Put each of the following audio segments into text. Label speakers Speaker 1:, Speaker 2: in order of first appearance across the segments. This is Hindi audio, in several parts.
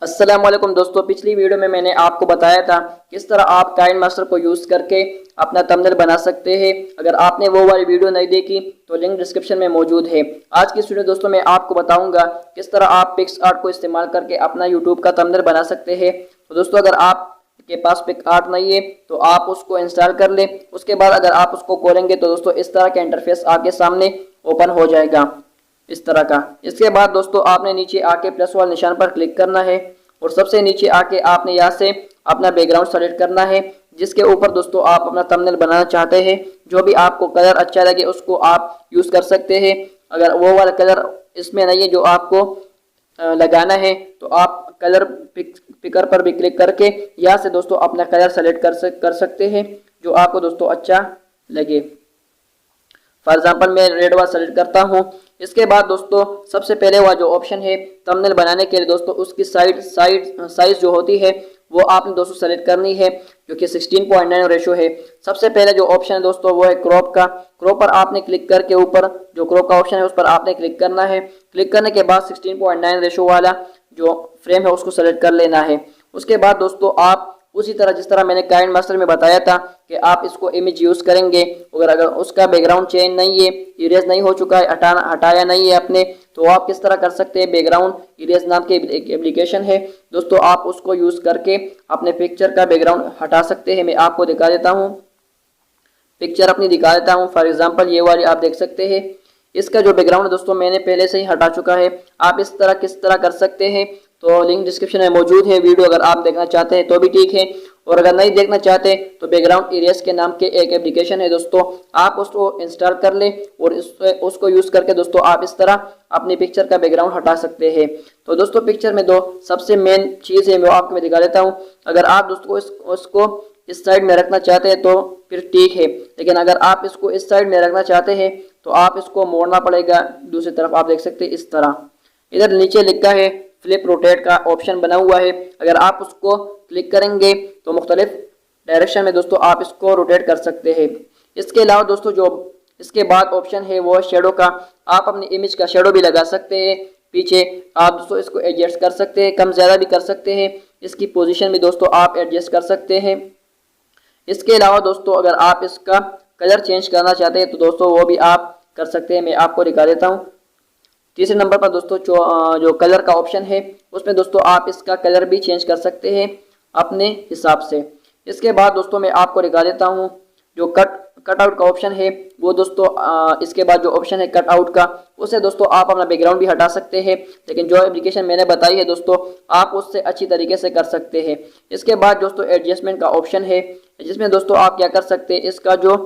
Speaker 1: अस्सलाम वालेकुम दोस्तों, पिछली वीडियो में मैंने आपको बताया था किस तरह आप काइंड मास्टर को यूज़ करके अपना थंबनेल बना सकते हैं। अगर आपने वो वाली वीडियो नहीं देखी तो लिंक डिस्क्रिप्शन में मौजूद है। आज की इस वीडियो दोस्तों मैं आपको बताऊंगा किस तरह आप पिक्सआर्ट को इस्तेमाल करके अपना यूट्यूब का थंबनेल बना सकते हैं। तो दोस्तों अगर आप के पास पिक्सआर्ट नहीं है तो आप उसको इंस्टॉल कर लें। उसके बाद अगर आप उसको खोलेंगे तो दोस्तों इस तरह का इंटरफेस आपके सामने ओपन हो जाएगा, इस तरह का। इसके बाद दोस्तों आपने नीचे आके प्लस वाले निशान पर क्लिक करना है और सबसे नीचे आके आपने यहाँ से अपना बैकग्राउंड सेलेक्ट करना है, जिसके ऊपर दोस्तों आप अपना थंबनेल बनाना चाहते हैं। जो भी आपको कलर अच्छा लगे उसको आप यूज़ कर सकते हैं। अगर वो वाला कलर इसमें नहीं है जो आपको लगाना है तो आप कलर पिकर पर भी क्लिक करके यहाँ से दोस्तों अपना कलर सेलेक्ट कर सकते हैं जो आपको दोस्तों अच्छा लगे। फॉर एग्जाम्पल मैं रेड वाला सेलेक्ट करता हूँ। इसके बाद दोस्तों सबसे पहले वह जो ऑप्शन है थंबनेल बनाने के लिए दोस्तों उसकी साइज जो होती है वो आपने दोस्तों सेलेक्ट करनी है, जो कि 16:9 रेशो है। सबसे पहले जो ऑप्शन है दोस्तों वो है क्रॉप का। क्रॉप पर आपने क्लिक करके ऊपर जो क्रॉप का ऑप्शन है उस पर आपने क्लिक करना है। क्लिक करने के बाद 16:9 रेशो वाला जो फ्रेम है उसको सेलेक्ट कर लेना है। उसके बाद दोस्तों आप उसी तरह जिस तरह मैंने काइंड मास्टर में बताया था कि आप इसको इमेज यूज़ करेंगे। अगर उसका बैकग्राउंड चेंज नहीं है, इरेज नहीं हो चुका है, हटाया नहीं है आपने, तो आप किस तरह कर सकते हैं। बैकग्राउंड इरेज नाम की एक एप्लीकेशन है दोस्तों, आप उसको यूज़ करके अपने पिक्चर का बैकग्राउंड हटा सकते हैं। मैं आपको दिखा देता हूँ, पिक्चर अपनी दिखा देता हूँ। फॉर एग्जाम्पल ये वाली आप देख सकते हैं। इसका जो बैकग्राउंड है दोस्तों मैंने पहले से ही हटा चुका है। आप इस तरह किस तरह कर सकते हैं तो लिंक डिस्क्रिप्शन में मौजूद है। वीडियो अगर आप देखना चाहते हैं तो भी ठीक है, और अगर नहीं देखना चाहते तो बैकग्राउंड इरेज के नाम के एक एप्लीकेशन है दोस्तों, आप उसको इंस्टॉल कर लें और उसको यूज़ करके दोस्तों आप इस तरह अपनी पिक्चर का बैकग्राउंड हटा सकते हैं। तो दोस्तों पिक्चर में दो सबसे मेन चीज़ है वो आपको मैं दिखा देता हूँ। अगर आप दोस्तों उसको इस साइड में रखना चाहते हैं तो फिर ठीक है, लेकिन अगर आप इसको इस साइड में रखना चाहते हैं तो आप इसको मोड़ना पड़ेगा दूसरी तरफ। आप देख सकते हैं इस तरह। इधर नीचे लिखा है फ्लिप रोटेट का ऑप्शन बना हुआ है। अगर आप उसको क्लिक करेंगे तो मुख्तलिफ डायरेक्शन में दोस्तों आप इसको रोटेट कर सकते हैं। इसके अलावा दोस्तों जो इसके बाद ऑप्शन है वो है शेडो का। आप अपनी इमेज का शेडो भी लगा सकते हैं पीछे। आप दोस्तों इसको एडजस्ट कर सकते हैं, कम ज़्यादा भी कर सकते हैं। इसकी पोजीशन भी दोस्तों आप एडजस्ट कर सकते हैं। इसके अलावा दोस्तों अगर आप इसका कलर चेंज करना चाहते हैं तो दोस्तों वो भी आप कर सकते हैं। मैं आपको दिखा देता हूँ। तीसरे नंबर पर दोस्तों जो कलर का ऑप्शन है उसमें दोस्तों आप इसका कलर भी चेंज कर सकते हैं अपने हिसाब से। इसके बाद दोस्तों मैं आपको दिखा देता हूँ जो कट आउट का ऑप्शन है वो दोस्तों इसके बाद जो ऑप्शन है कट आउट का, उससे दोस्तों आप अपना बैकग्राउंड भी हटा सकते हैं, लेकिन जो एप्लीकेशन मैंने बताई है दोस्तों आप उससे अच्छी तरीके से कर सकते हैं। इसके बाद दोस्तों एडजस्टमेंट का ऑप्शन है, जिसमें दोस्तों आप क्या कर सकते हैं, इसका जो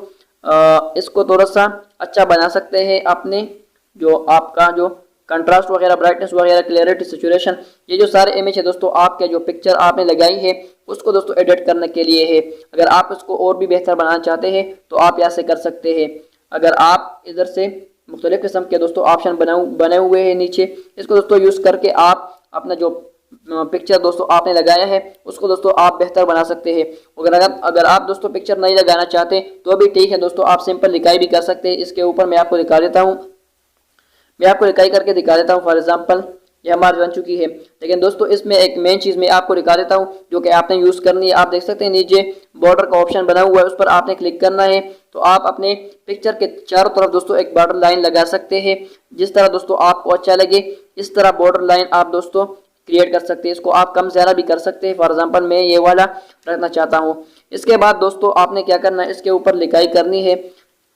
Speaker 1: इसको थोड़ा सा अच्छा बना सकते हैं अपने जो आपका जो कंट्रास्ट वगैरह, ब्राइटनेस वगैरह, क्लियरिटी, सैचुरेशन, ये जो सारे इमेज है दोस्तों आपके जो पिक्चर आपने लगाई है उसको दोस्तों एडिट करने के लिए है। अगर आप इसको और भी बेहतर बनाना चाहते हैं तो आप यहाँ से कर सकते हैं। अगर आप इधर से मुख्तलिफ किस्म के दोस्तों ऑप्शन बने हुए हैं नीचे, इसको दोस्तों यूज़ करके आप अपना जो पिक्चर दोस्तों आपने लगाया है उसको दोस्तों आप बेहतर बना सकते हैं। अगर आप दोस्तों पिक्चर नहीं लगाना चाहते तो भी ठीक है दोस्तों, आप सिंपल लिखाई भी कर सकते हैं। इसके ऊपर मैं आपको दिखा देता हूँ, मैं आपको लिखाई करके दिखा देता हूँ। फॉर एग्जांपल ये हमारी बन चुकी है, लेकिन दोस्तों इसमें एक मेन चीज़ मैं आपको दिखा देता हूँ जो कि आपने यूज़ करनी है। आप देख सकते हैं नीचे बॉर्डर का ऑप्शन बना हुआ है, उस पर आपने क्लिक करना है तो आप अपने पिक्चर के चारों तरफ दोस्तों एक बॉर्डर लाइन लगा सकते हैं। जिस तरह दोस्तों आपको अच्छा लगे इस तरह बॉर्डर लाइन आप दोस्तों क्रिएट कर सकते हैं। इसको आप कम ज़्यादा भी कर सकते हैं। फॉर एग्जाम्पल मैं ये वाला रखना चाहता हूँ। इसके बाद दोस्तों आपने क्या करना है, इसके ऊपर लिखाई करनी है।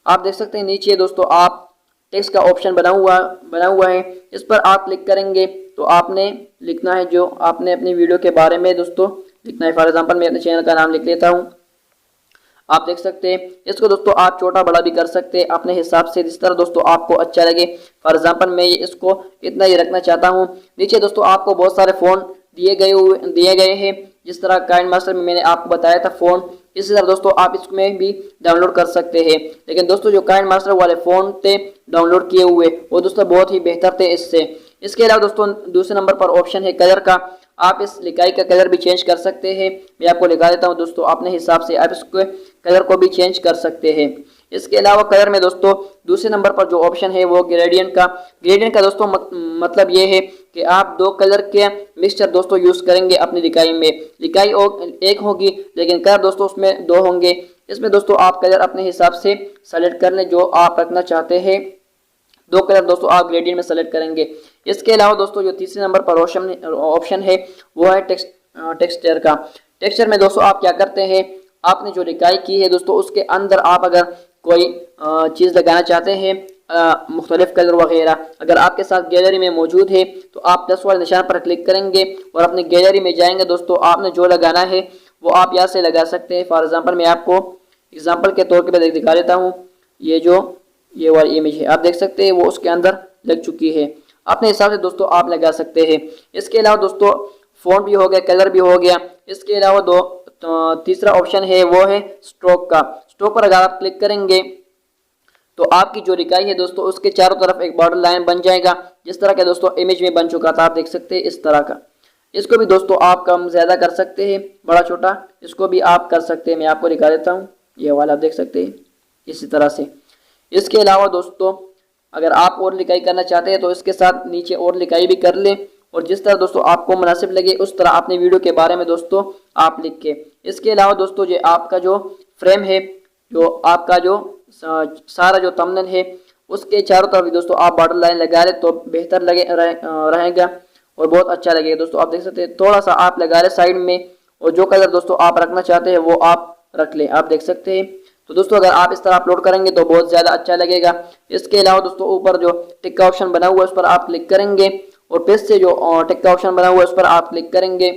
Speaker 1: आप देख सकते हैं नीचे दोस्तों आप टेक्स्ट का ऑप्शन बना हुआ है, इस पर आप क्लिक करेंगे तो आपने लिखना है जो आपने अपनी वीडियो के बारे में दोस्तों लिखना है। फॉर एग्जांपल मैं अपने चैनल का नाम लिख लेता हूँ। आप देख सकते हैं इसको दोस्तों आप छोटा बड़ा भी कर सकते हैं अपने हिसाब से, जिस तरह दोस्तों आपको अच्छा लगे। फॉर एग्जांपल मैं इसको इतना ही रखना चाहता हूँ। नीचे दोस्तों आपको बहुत सारे फ़ोन दिए गए हैं, जिस तरह काइंड मास्टर में मैंने आपको बताया था फ़ोन, इसी तरह दोस्तों आप इसमें भी डाउनलोड कर सकते हैं। लेकिन दोस्तों जो काइंड मास्टर वाले फ़ोन थे डाउनलोड किए हुए वो दोस्तों बहुत ही बेहतर थे इससे। इसके अलावा दोस्तों दूसरे नंबर पर ऑप्शन है कलर का। आप इस लिखाई का कलर भी चेंज कर सकते हैं। मैं आपको लिखा देता हूं दोस्तों, अपने हिसाब से आप इसको कलर को भी चेंज कर सकते हैं। इसके अलावा कलर में दोस्तों दूसरे नंबर पर जो ऑप्शन है वो ग्रेडियंट का। ग्रेडियंट का दोस्तों मतलब ये है कि आप दो कलर के मिक्सचर दोस्तों यूज़ करेंगे अपनी लिखाई में। लिखाई एक होगी लेकिन कलर दोस्तों उसमें दो होंगे। इसमें दोस्तों आप कलर अपने हिसाब से सेलेक्ट कर लें जो आप रखना चाहते हैं। दो कलर दोस्तों आप ग्रेडियंट में सेलेक्ट करेंगे। इसके अलावा दोस्तों जो तीसरे नंबर पर ऑप्शन है वो है टेक्सचर का। टेक्सचर में दोस्तों आप क्या करते हैं, आपने जो लिखाई की है दोस्तों उसके अंदर आप अगर कोई चीज़ लगाना चाहते हैं, मुख्तलिफ कलर वगैरह, अगर आपके साथ गैलरी में मौजूद है तो आप प्लस वाले निशान पर क्लिक करेंगे और अपनी गैलरी में जाएंगे। दोस्तों आपने जो लगाना है वो आप यहाँ से लगा सकते हैं। फॉर एग्जांपल मैं आपको एग्जांपल के तौर पे दिखा देता हूँ। ये वाली इमेज है, आप देख सकते हैं वो उसके अंदर लग चुकी है। अपने हिसाब से दोस्तों आप लगा सकते हैं। इसके अलावा दोस्तों फ़ॉन्ट भी हो गया, कलर भी हो गया। इसके अलावा तीसरा ऑप्शन है वो है स्ट्रोक का। स्ट्रोक पर अगर आप क्लिक करेंगे तो आपकी जो लिखाई है दोस्तों उसके चारों तरफ एक बॉर्डर लाइन बन जाएगा, जिस तरह का दोस्तों इमेज में बन चुका था। आप देख सकते हैं इस तरह का। इसको भी दोस्तों आप कम ज़्यादा कर सकते हैं, बड़ा छोटा इसको भी आप कर सकते हैं। मैं आपको दिखा देता हूँ, ये वाला आप देख सकते हैं इसी तरह से। इसके अलावा दोस्तों अगर आप और लिखाई करना चाहते हैं तो इसके साथ नीचे और लिखाई भी कर लें, और जिस तरह दोस्तों आपको मुनासिब लगे उस तरह अपने वीडियो के बारे में दोस्तों आप लिख के। इसके अलावा दोस्तों ये आपका जो फ्रेम है, जो आपका जो सारा जो थंबनेल है उसके चारों तरफ भी दोस्तों आप बॉर्डर लाइन लगा लें तो बेहतर रहेगा और बहुत अच्छा लगेगा। दोस्तों आप देख सकते हैं थोड़ा सा आप लगा लें साइड में, और जो कलर दोस्तों आप रखना चाहते हैं वो आप रख लें। आप देख सकते हैं। तो दोस्तों अगर आप इस तरह अपलोड करेंगे तो बहुत ज़्यादा अच्छा लगेगा। इसके अलावा दोस्तों ऊपर जो टिक का ऑप्शन बना हुआ है उस पर आप क्लिक करेंगे, और फिर से जो टिक का ऑप्शन बना हुआ है उस पर आप क्लिक करेंगे।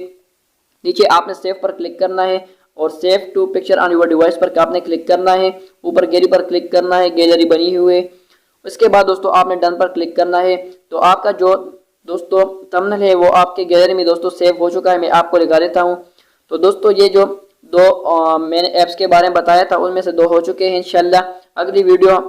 Speaker 1: नीचे आपने सेव पर क्लिक करना है और save to picture on your device पर आपने क्लिक करना है। ऊपर गैलरी पर क्लिक करना है, गैलरी बनी हुई है। उसके बाद दोस्तों आपने डन पर क्लिक करना है। तो आपका जो दोस्तों थंबनेल है वो आपके गैलरी में दोस्तों सेव हो चुका है। मैं आपको दिखा देता हूँ। तो दोस्तों ये जो दो मैंने ऐप्स के बारे में बताया था उनमें से दो हो चुके हैं। इंशाल्लाह अगली वीडियो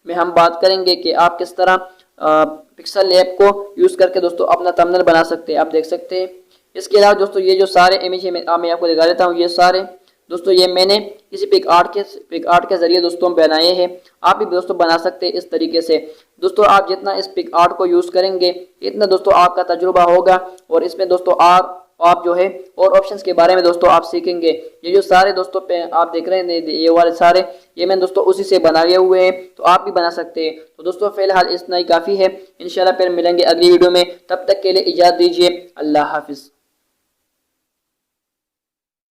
Speaker 1: में हम बात करेंगे कि आप किस तरह पिक्सल ऐप को यूज़ करके दोस्तों अपना थंबनेल बना सकते हैं। आप देख सकते हैं। इसके अलावा दोस्तों ये जो सारे इमेज है मैं आपको दिखा देता हूँ। ये सारे दोस्तों ये मैंने किसी पिक आर्ट के ज़रिए दोस्तों बनाए हैं। आप भी दोस्तों बना सकते हैं इस तरीके से। दोस्तों आप जितना इस पिक आर्ट को यूज़ करेंगे इतना दोस्तों आपका तजुर्बा होगा, और इसमें दोस्तों आप जो है और ऑप्शंस के बारे में दोस्तों आप सीखेंगे। ये जो सारे दोस्तों पे आप देख रहे हैं ये वाले सारे ये मैंने दोस्तों उसी से बनाए हुए हैं, तो आप भी बना सकते हैं। तो दोस्तों फिलहाल इतना ही काफ़ी है। इंशाल्लाह फिर मिलेंगे अगली वीडियो में। तब तक के लिए इजाज़त दीजिए। अल्लाह हाफिज़।